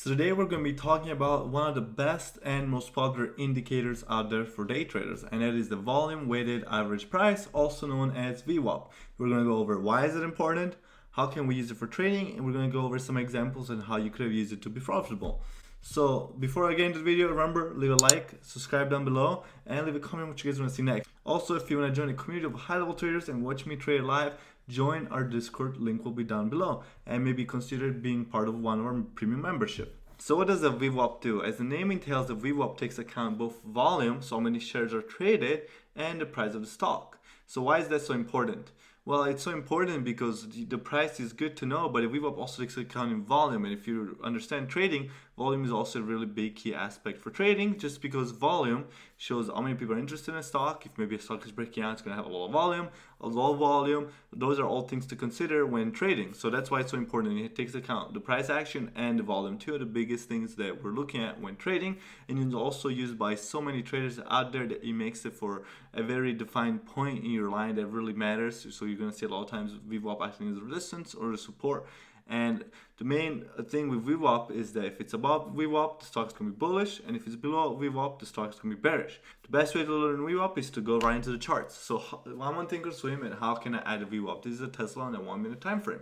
So today we're going to be talking about one of the best and most popular indicators out there for day traders, and that is the volume weighted average price, also known as VWAP. We're going to go over why is it important, how can we use it for trading, and we're going to go over some examples and how you could have used it to be profitable. So before I get into the video, remember, leave a like, subscribe down below, and leave a comment what you guys want to see next. Also, if you want to join a community of high-level traders and watch me trade live, join our Discord, link will be down below, and maybe consider being part of one of our premium membership. So what does a VWAP do? As the name entails, the VWAP takes account both volume, so how many shares are traded, and the price of the stock. So why is that so important? Well, it's so important because the price is good to know, but the VWAP also takes account in volume. And if you understand trading, volume is also a really big key aspect for trading, just because volume shows how many people are interested in a stock. If maybe a stock is breaking out, it's going to have a lot of volume, a low volume. Those are all things to consider when trading. So that's why it's so important. It takes account the price action and the volume, two of the biggest things that we're looking at when trading. And it's also used by so many traders out there that it makes it for a very defined point in your line that really matters. So you're going to see a lot of times VWAP acting as a resistance or a support. And the main thing with VWAP is that if it's above VWAP, the stock's going to be bullish, and if it's below VWAP, the stock's going to be bearish. The best way to learn VWAP is to go right into the charts. So I'm on Thinkorswim, and how can I add a VWAP? This is a Tesla on a 1 minute time frame.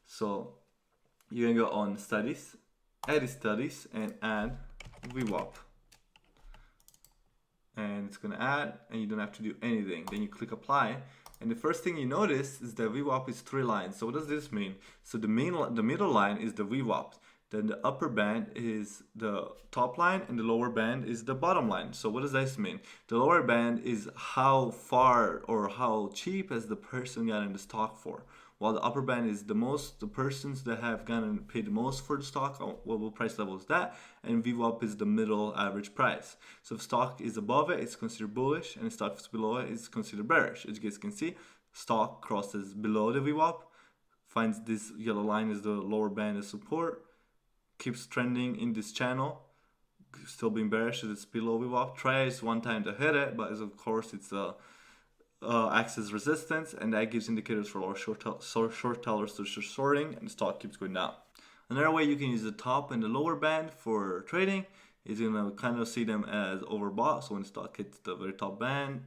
So you're going to go on Studies, Edit Studies, and add VWAP. And it's going to add, and you don't have to do anything. Then you click Apply. And the first thing you notice is that VWAP is 3 lines. So what does this mean? So the middle line is the VWAP. Then the upper band is the top line, and the lower band is the bottom line. So what does this mean? The lower band is how far or how cheap has the person gotten the stock for, while the upper band is the persons that have gotten paid the most for the stock. What price level is that? And VWAP is the middle average price. So if stock is above it, it's considered bullish, and if stock is below it, it's considered bearish. As you guys can see, stock crosses below the VWAP, finds this yellow line as the lower band as support, keeps trending in this channel, still being bearish as it's below VWAP, tries one time to hit it, but of course it's acts as resistance, and that gives indicators for our short tellers to shorting, and the stock keeps going down. Another way you can use the top and the lower band for trading is you're going to kind of see them as overbought. So when the stock hits the very top band,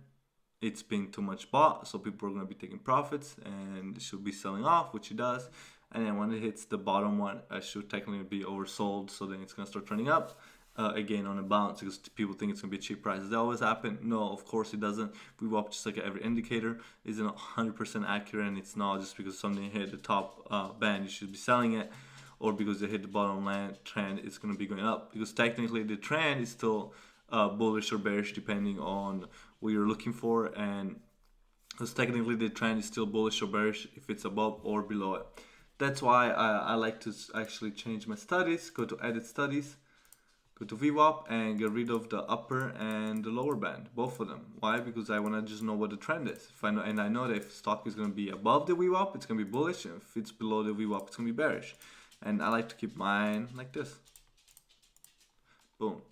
it's being too much bought, so people are going to be taking profits and it should be selling off, which it does. And then when it hits the bottom one, it should technically be oversold, so then it's going to start trending up. Again on a bounce, because people think it's going to be a cheap price. Does that always happen? No, of course it doesn't. VWAP, just like every indicator, isn't 100% accurate, and it's not just because something hit the top band you should be selling it, or because they hit the bottom line trend it's going to be going up, because technically the trend is still bullish or bearish depending on what you're looking for, and because technically the trend is still bullish or bearish if it's above or below it. That's why I like to actually change my studies, go to Edit Studies, go to VWAP, and get rid of the upper and the lower band, both of them. Why? Because I want to just know what the trend is. If I know, and I know that if stock is going to be above the VWAP, it's going to be bullish, and if it's below the VWAP, it's going to be bearish. And I like to keep mine like this. Boom.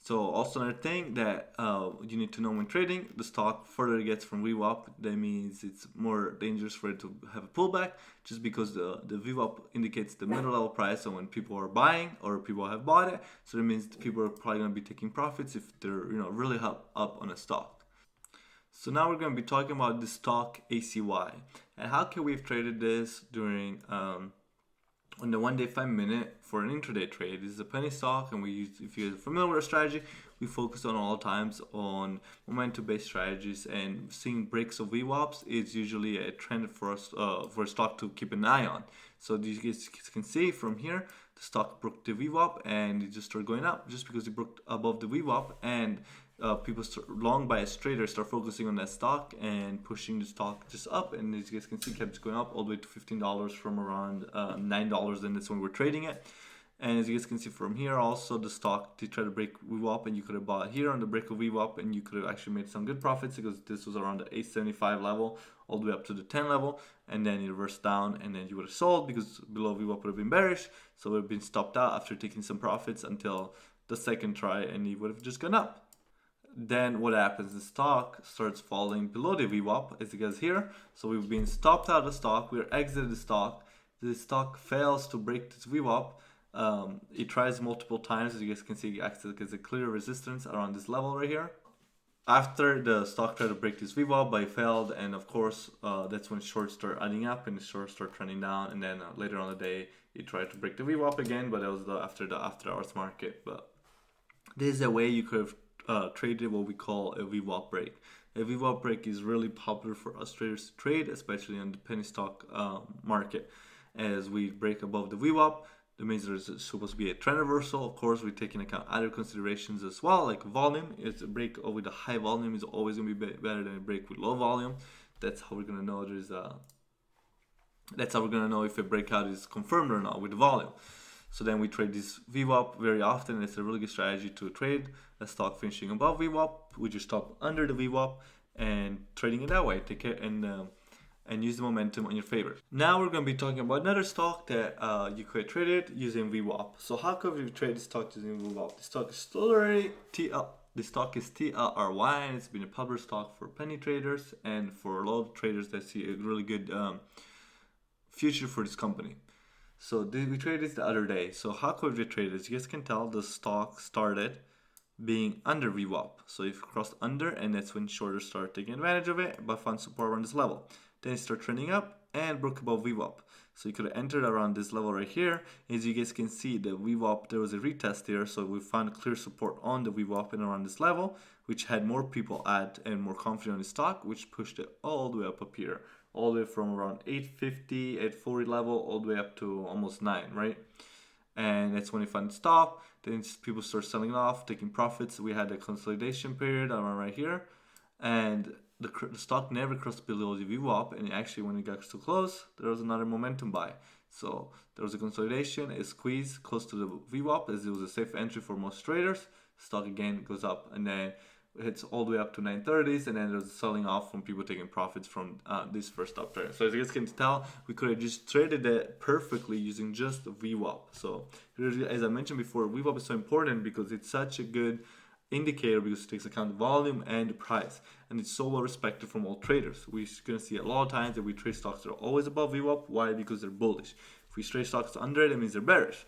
So also another thing that you need to know when trading, the stock further it gets from VWAP, that means it's more dangerous for it to have a pullback, just because the VWAP indicates the middle level price, so when people are buying or people have bought it, so that means people are probably going to be taking profits if they're really up on a stock. So now we're going to be talking about the stock ACY, and how can we have traded this during on the 1 day 5 minute for an intraday trade. This is a penny stock, and we use, if you're familiar with our strategy, we focus on all times on momentum based strategies, and seeing breaks of VWAPs is usually a trend for us for a stock to keep an eye on. So you guys can see from here, the stock broke the VWAP and it just started going up just because it broke above the VWAP, and people long bias traders start focusing on that stock and pushing the stock just up, and as you guys can see, it kept going up all the way to $15 from around $9, and that's when we're trading it. And as you guys can see from here, also the stock did try to break VWAP, and you could have bought here on the break of VWAP, and you could have actually made some good profits, because this was around the 875 level all the way up to the 10 level, and then you reversed down, and then you would have sold because below VWAP would have been bearish, so it would have been stopped out after taking some profits until the second try, and you would have just gone up. Then what happens? The stock starts falling below the VWAP, as you guys here. So we've been stopped out of the stock, we're exited the stock fails to break this VWAP, It tries multiple times. As you guys can see, it acts as a clear resistance around this level right here. After the stock tried to break this Vwap, but it failed, and of course that's when shorts start adding up and the shorts start trending down. And then later on the day, it tried to break the Vwap again, but that was after the after hours market. But this is a way you could have traded what we call a Vwap break. A Vwap break is really popular for us traders to trade, especially on the penny stock market. As we break above the Vwap, that means there's supposed to be a trend reversal. Of course, we take into account other considerations as well, like volume. It's a break with a high volume is always going to be better than a break with low volume. That's how we're going to know that's how we're going to know if a breakout is confirmed or not with the volume. So then we trade this Vwap very often, and it's a really good strategy to trade a stock finishing above Vwap with your stop under the Vwap and trading it that way. Take care and use the momentum in your favor. Now we're going to be talking about another stock that you could trade it using Vwap. So how could we trade this stock using Vwap? The stock is still already the stock is TLRY, and it's been a popular stock for penny traders and for a lot of traders that see a really good future for this company. So we traded this the other day. So how could we trade this? You guys can tell the stock started being under Vwap. So if crossed under, and that's when shorters start taking advantage of it, but found support around this level. Then it started trending up and broke above Vwap. So you could have entered around this level right here. As you guys can see, the Vwap, there was a retest here, so we found clear support on the Vwap and around this level, which had more people at and more confident on the stock, which pushed it all the way up here, all the way from around 850, 840 level, all the way up to almost 9, right? And that's when we found stop. Then people start selling off, taking profits. We had a consolidation period around right here, and the stock never crossed below the Vwap, and actually when it got too close, there was another momentum buy. So there was a consolidation, a squeeze close to the Vwap, as it was a safe entry for most traders. Stock again goes up, and then it hits all the way up to 930s, and then there's selling off from people taking profits from this first upturn. So as you guys can tell, we could have just traded it perfectly using just the Vwap. So as I mentioned before, Vwap is so important because it's such a good indicator because it takes account the volume and the price, and it's so well respected from all traders. We're going to see a lot of times that we trade stocks that are always above Vwap. Why? Because they're bullish. If we trade stocks under it, that means they're bearish.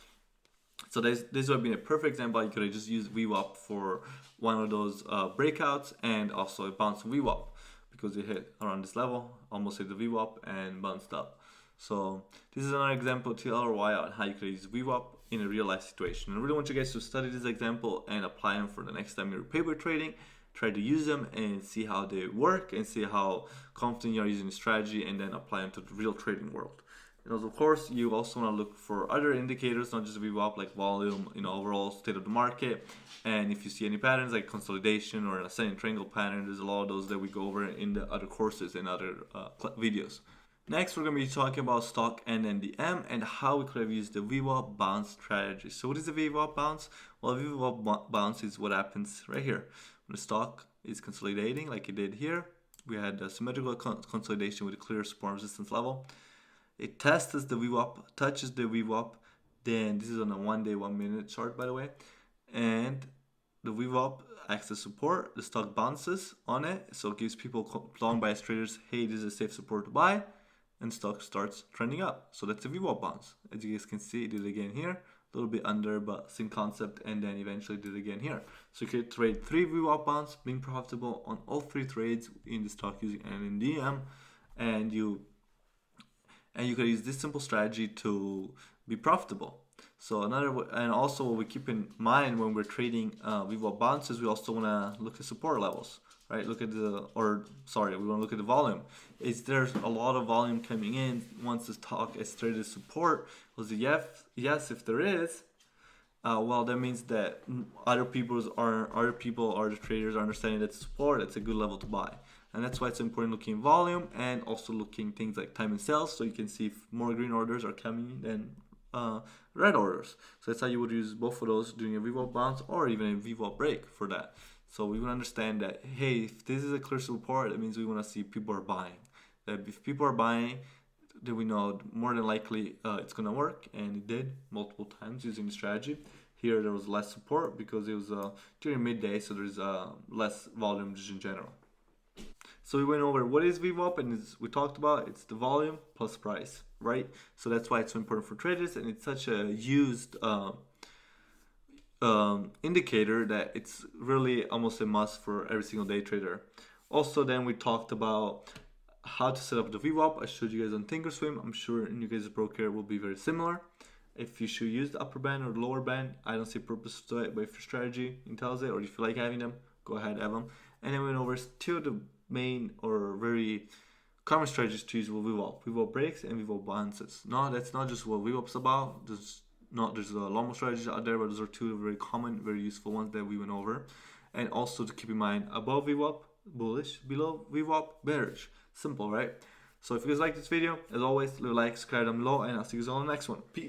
So this would have been a perfect example. You could have just used Vwap for one of those breakouts, and also a bounce Vwap because it hit around this level, almost hit the Vwap and bounced up. So this is another example to LRY on how you could use Vwap in a real life situation. I really want you guys to study this example and apply them for the next time you're paper trading. Try to use them and see how they work and see how confident you are using the strategy, and then apply them to the real trading world. And of course, you also want to look for other indicators, not just Vwap, like volume, overall state of the market. And if you see any patterns like consolidation or an ascending triangle pattern, there's a lot of those that we go over in the other courses and other videos. Next, we're going to be talking about stock NNDM and how we could have used the Vwap bounce strategy. So what is the Vwap bounce? Well, Vwap bounce is what happens right here. When the stock is consolidating like it did here, we had a symmetrical consolidation with a clear support resistance level. It tests the Vwap, touches the Vwap, then this is on a 1 day, 1 minute chart, by the way, and the Vwap acts as support. The stock bounces on it, so it gives people long bias traders, hey, this is a safe support to buy, and stock starts trending up. So that's a Vwap bounce. As you guys can see, it did it again here, a little bit under, but same concept, and then eventually did it again here. So you could trade 3 Vwap bounce, being profitable on all 3 trades in the stock using NNDM, and you could use this simple strategy to be profitable. So and also what we keep in mind when we're trading Vwap bounces, we also want to look at support levels, right? We want to look at the volume. There's a lot of volume coming in once the stock is traded support? Was the yes, if there is, well, that means that other traders are understanding that support, it's a good level to buy. And that's why it's important looking volume and also looking things like time and sales, so you can see if more green orders are coming than red orders. So that's how you would use both of those during a Vwap bounce or even a Vwap break for that. So we want to understand that, hey, if this is a clear support, that means we want to see people are buying. That if people are buying, then we know more than likely it's going to work, and it did multiple times using the strategy. Here there was less support because it was during midday, so there's less volume just in general. So we went over what is VWAP, and as we talked about, it's the volume plus price, right? So that's why it's so important for traders, and it's such a used indicator that it's really almost a must for every single day trader. Also, then we talked about how to set up the VWAP. I showed you guys on Thinkorswim. I'm sure in you guys' broker will be very similar. If you should use the upper band or the lower band, I don't see purpose to it, but if your strategy tells it, or if you like having them, go ahead, have them. And then we went over to the main or very common strategies to use with VWAP. VWAP breaks and VWAP bounces. No, that's not just what VWAP's about. There's a lot more strategies out there, but those are two very common, very useful ones that we went over. And also to keep in mind, above VWAP, bullish, below VWAP, bearish. Simple, right? So if you guys like this video, as always, leave a like, subscribe down below, and I'll see you guys on the next one. Peace.